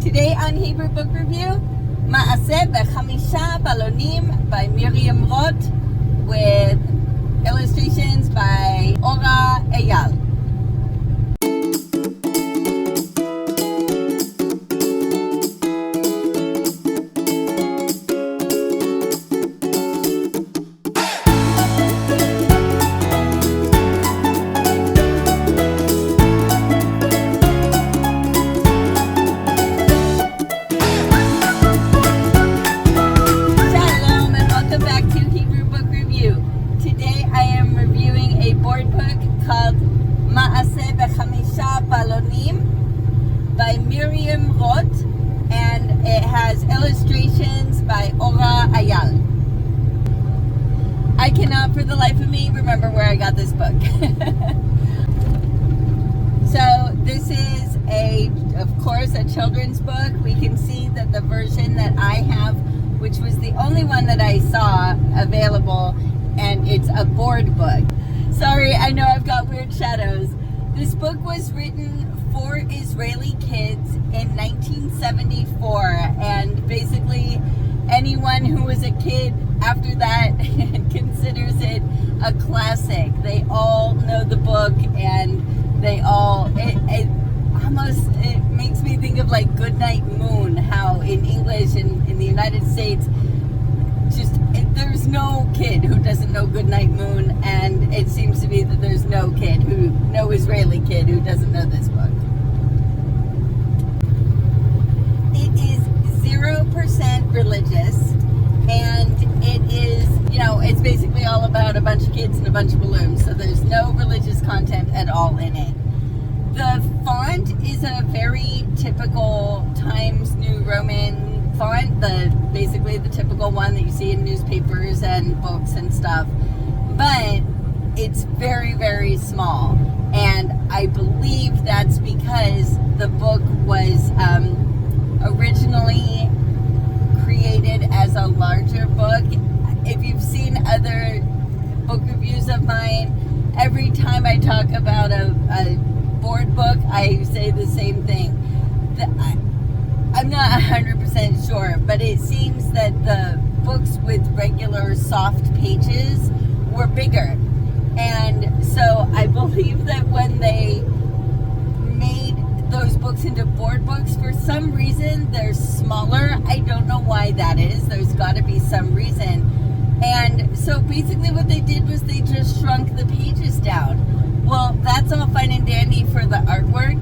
Today on Hebrew Book Review, Ma'aseh Ba-chamishah Balonim by Miriam Roth with illustrations by Ora Eyal. Called Ma'aseh Ba-chamishah Balonim by Miriam Roth, and it has illustrations by Ora Eyal. I cannot for the life of me remember where I got this book. So this is of course a children's book. We can see that the version that I have, which was the only one that I saw available, and it's a board book. Sorry, I know I've got weird shadows. This book was written for Israeli kids in 1974, and basically anyone who was a kid after that considers it a classic. They all know the book, and they all, it makes me think of like Goodnight Moon, how in English and in the United States, there's no kid who doesn't know Goodnight Moon, and it seems to be that there's no Israeli kid who doesn't know this book. It is 0% religious, and it is, it's basically all about a bunch of kids and a bunch of balloons, so there's no religious content at all in it. The font is a very typical Times New Roman font, basically the typical one that you see in newspapers and books and stuff, but it's very, very small, and I believe that's because the book was originally created as a larger book. If you've seen other book reviews of mine, every time I talk about a board book, I say the same thing. I'm not 100% sure, but it seems that the books with regular soft pages were bigger. And so I believe that when they made those books into board books, for some reason they're smaller. I don't know why that is. There's got to be some reason. And so basically what they did was they just shrunk the pages down. Well, that's all fine and dandy for the artwork,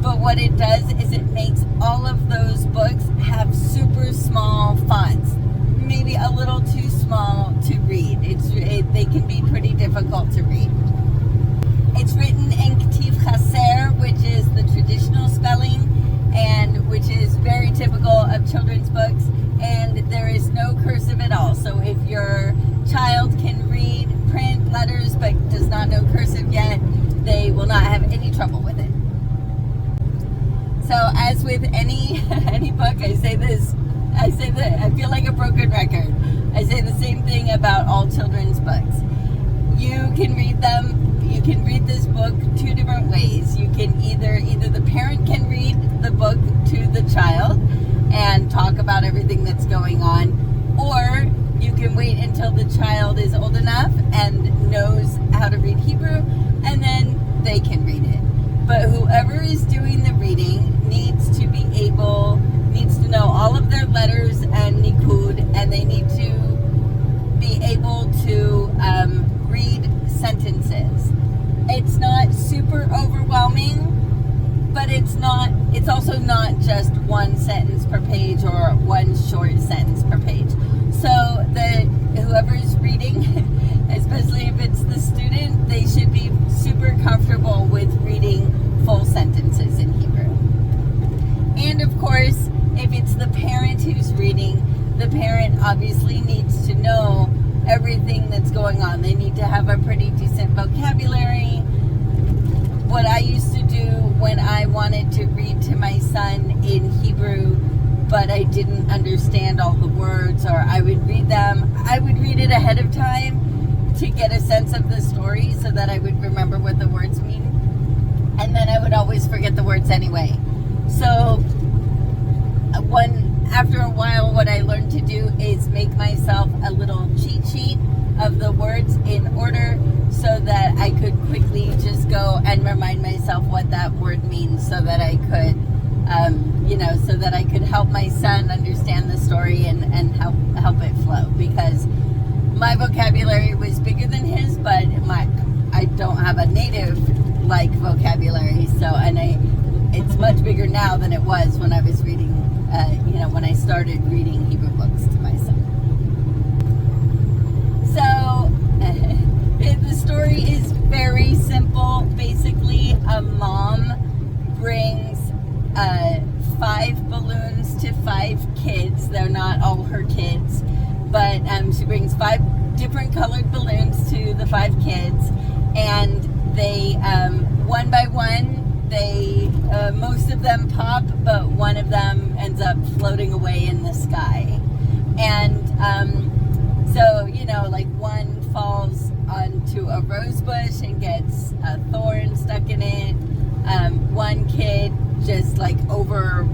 but what it does is it makes all of those books have super small fonts, maybe a little too small to read. They can be pretty difficult to read. It's written in Ktiv Chaser, which is the traditional spelling, and which is very typical of children's books, and there is no cursive at all. So if your child can read print letters but does not know cursive yet, they will not have any trouble with it. So as with any book, I I feel like a broken record. I say the same thing about all children's books. You can read this book two different ways. You can either the parent can read the book to the child and talk about everything that's going on, or you can wait until the child is old enough and knows how to read Hebrew, and then they can read it. But whoever is doing the reading needs to know all of their letters and nikud, and they need to be able to read sentences. It's not super overwhelming, but it's also not just one sentence per page or one short sentence per page. So whoever's reading, especially if it's the student, they should be super comfortable with reading full sentences in Hebrew. And of course, if it's the parent who's reading, the parent obviously needs to know everything that's going on. They need to have a pretty decent vocabulary. What I used to do when I wanted to read to my son in Hebrew, but I didn't understand all the words, or I would read it ahead of time to get a sense of the story so that I would remember what the words mean. And then I would always forget the words anyway. So what I learned to do is make myself a little cheat sheet of the words in order so that I could quickly just go and remind myself what that word means so that I could, so that I could help my son understand the story and help it flow, because my vocabulary was bigger than his, but I don't have a native like vocabulary, it's much bigger now than it was when I was reading, when I started reading Hebrew books to my son. So the story is very simple. Basically, a mom brings 5 balloons to 5 kids. They're not all her kids, but she brings 5 different colored balloons to the 5 kids, and they one by one, most of them pop, but one of them ends up floating away in the sky. And so, like one falls onto a rose bush and gets a thorn stuck in it. One kid just like over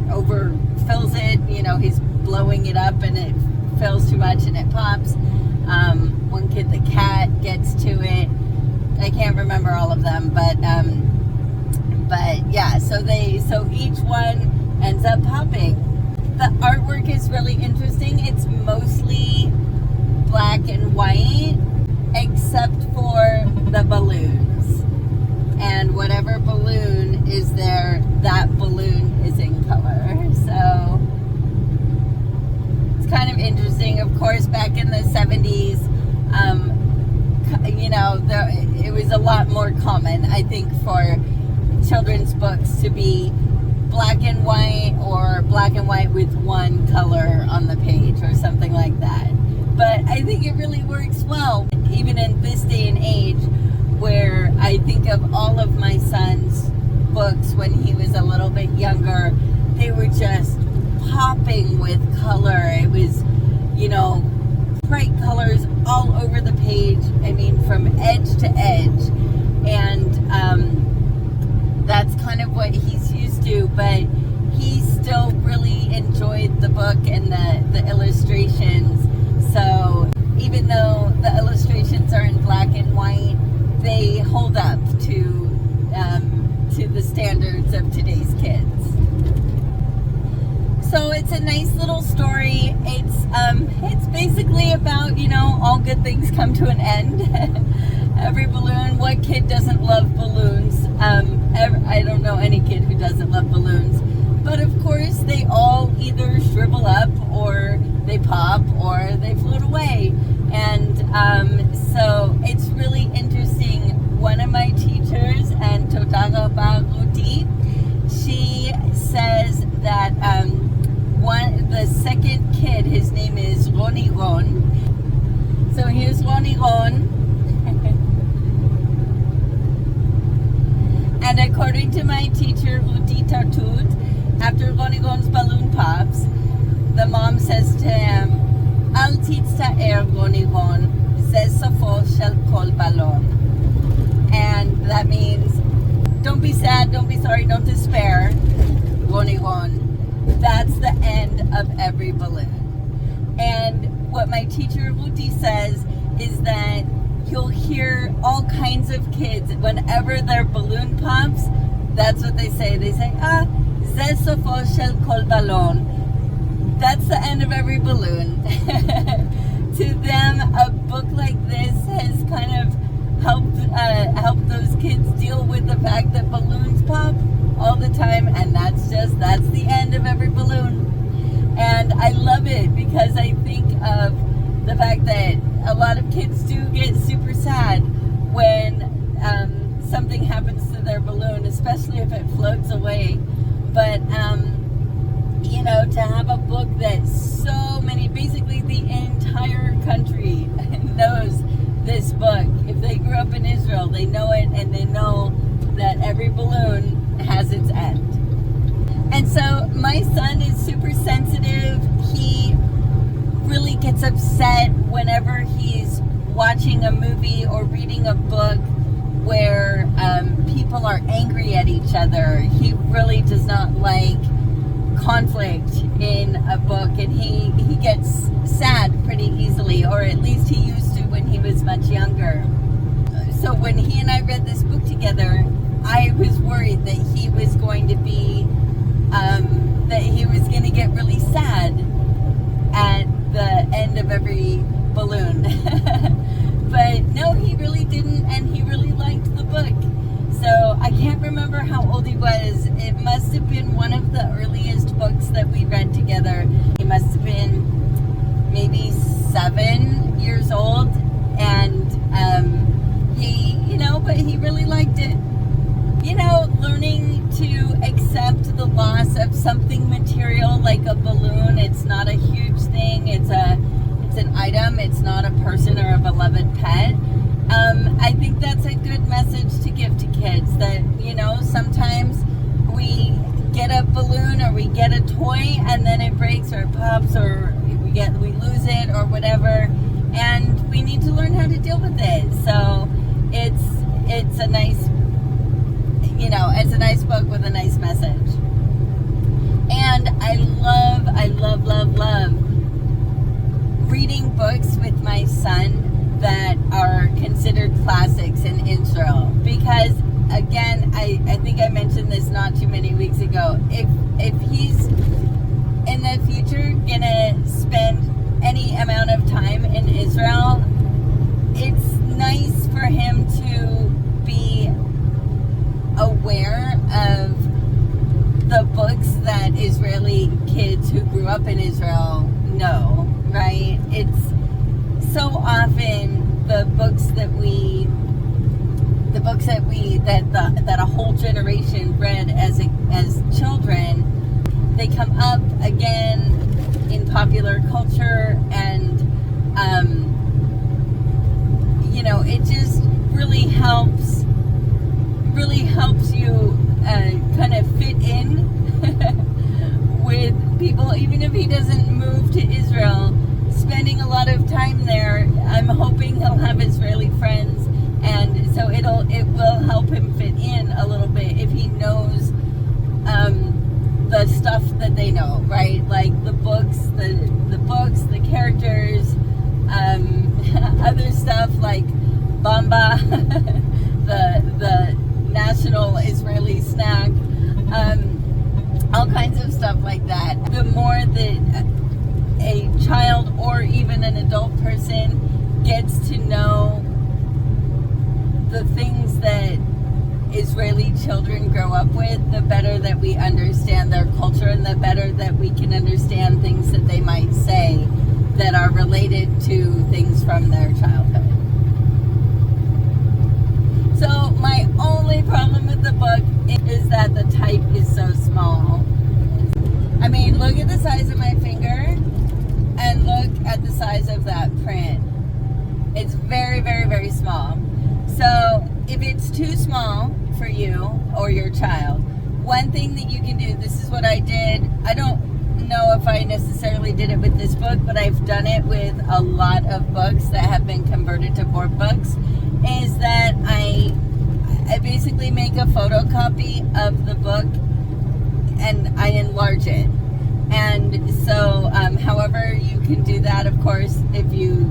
fills it, he's blowing it up and it fills too much and it pops. One kid, the cat, gets to it. I can't remember all of them, but yeah, so each one ends up popping. The artwork is really interesting. It's mostly black and white, except for the balloons. And whatever balloon is there, that balloon is in color. So it's kind of interesting. Of course, back in the 70s, it was a lot more common, I think, for children's books to be black and white, or black and white with one color on the page or something like that. But I think it really works well, even in this day and age, where I think of all of my son's books when he was a little bit younger, they were just popping with color. It was, bright colors all over the page. I mean, from edge to edge. And that's kind of what he's used to, but he still really enjoyed the book and the illustrations. So even though the illustrations are in black and white, they hold up to the standards of today's kids. So it's a nice little story. It's basically about, all good things come to an end. Every balloon, what kid doesn't love balloons? I don't know any kid who doesn't love balloons. But of course, they all either shrivel up, or they pop, or they float away. And so it's really interesting. One of my teachers, and Toda Rabba Ruti, she says that the second kid, his name is Roni Ron. So here's Roni Ron. And according to my teacher, Ruti Tartut, after Roni Ron's balloon pops, the mom says to him, Al titzta'er Roni Ron, ze sofo shel kol balon. And that means, don't be sad, don't be sorry, don't despair, Roni Ron. That's the end of every balloon. And what my teacher Ruti says is that you'll hear all kinds of kids, whenever their balloon pops, that's what they say. They say, ze sofo shel kol balon. That's the end of every balloon. To them, a book like this has kind of helped those kids deal with the fact that balloons pop all the time, and that's the end of every balloon. And I love it, because I think of the fact that a lot of kids do get super sad when something happens to their balloon, especially if it floats away. But to have a book that so many, basically the entire country knows this book. If they grew up in Israel, they know it, and they know that every balloon has its end. And so my son is super sensitive. He really gets upset whenever he's watching a movie or reading a book where people are angry at each other. He really does not like conflict in a book, and he gets sad pretty easily, or at least he used to when he was much younger. So when he and I read this book together, I was worried that he was going to be get really sad at the end of every balloon. But no, he really didn't, and he really liked the book. So I can't remember how old he was. It must have been one of the earliest books that we read together. He must have been maybe 7 years old, and but he really liked it. Learning to accept the loss of something material like a balloon. It's not a huge thing. It's an item. It's not a person or a beloved pet. I think that's a good message to give to kids, that, sometimes we get a balloon or we get a toy and then it breaks or it pops, or we lose it or whatever, and we need to learn how to deal with it. So it's a nice, it's a nice book with a nice message. And I love reading books with my son that are considered classics in Israel, because again, I think I mentioned this not too many weeks ago. If he's in the future gonna spend any amount of time in Israel, it's nice for him to be aware of the books that Israeli kids who grew up in Israel know, right? It's so often the books that a whole generation read as children, they come up again in popular culture, and it just really helps you kind of fit in with people, even if he doesn't move to Israel. Spending a lot of time there, I'm hoping he'll have Israeli friends, and so it will help him fit in a little bit if he knows the stuff that they know, right? Like the books, the characters, other stuff like Bamba, the national Israeli snack, all kinds of stuff like that. The more that a child or even an adult person gets to know the things that Israeli children grow up with, the better that we understand their culture, and the better that we can understand things that they might say that are related to things from their childhood. So my only problem with the book is that the type is so small. I mean, look at the size of my finger and look at the size of that print. It's very, very, very small. So if it's too small for you or your child, one thing that you can do, this is what I did. I don't know if I necessarily did it with this book, but I've done it with a lot of books that have been converted to board books, is that I basically make a photocopy of the book and I enlarge it. And so however you can do that, of course, if you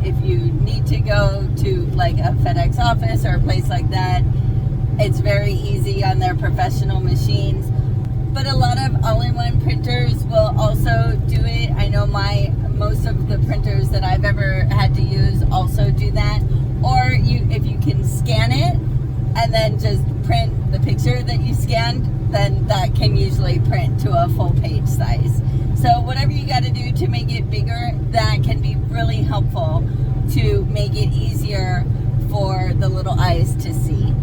need to go to like a FedEx office or a place like that, it's very easy on their professional machines. But a lot of all-in-one printers will also do it. I know most of the printers that I've ever had to use also do that. Or if you can scan it and then just print the picture that you scanned, then that can usually print to a full page size. So whatever you got to do to make it bigger, that can be really helpful to make it easier for the little eyes to see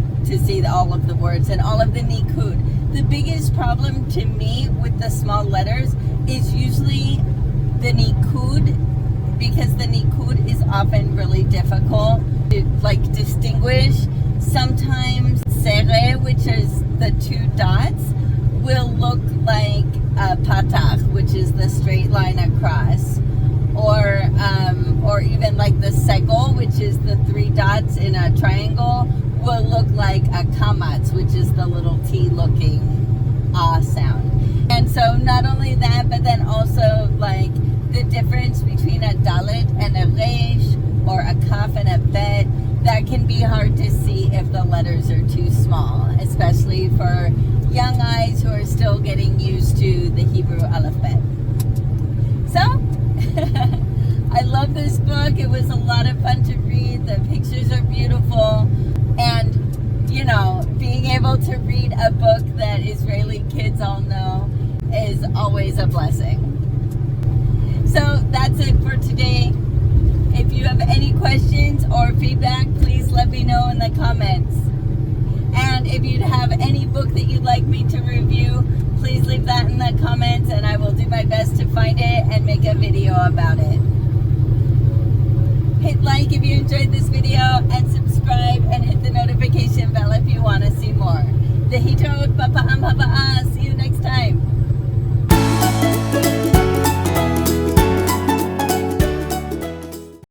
all of the words and all of the nikud. The biggest problem to me with the small letters is usually the nikud, because the nikud is often really difficult to distinguish. Sometimes sere, which is the 2 dots, will look like a patach, which is the straight line across, or even like the segol, which is the 3 dots in a triangle, will look like a kamatz, which is the little T looking ah sound. And so not only that, but then also like the difference between a dalet and a resh, or a kaf and a bet, that can be hard to see if the letters are too small, especially for young eyes who are still getting used to the Hebrew alphabet. So, I love this book. It was a lot of fun to read. The pictures are beautiful. And, you know, being able to read a book that Israeli kids all know is always a blessing. So, that's it for today. If you have any questions or feedback, please let me know in the comments. And if you have any book that you'd like me to review, please leave that in the comments and I will do my best to find it and make a video about it. Hit like if you enjoyed this video and subscribe and hit the notification bell if you want to see more. Lehitraot bapa'am haba'ah. See you next time.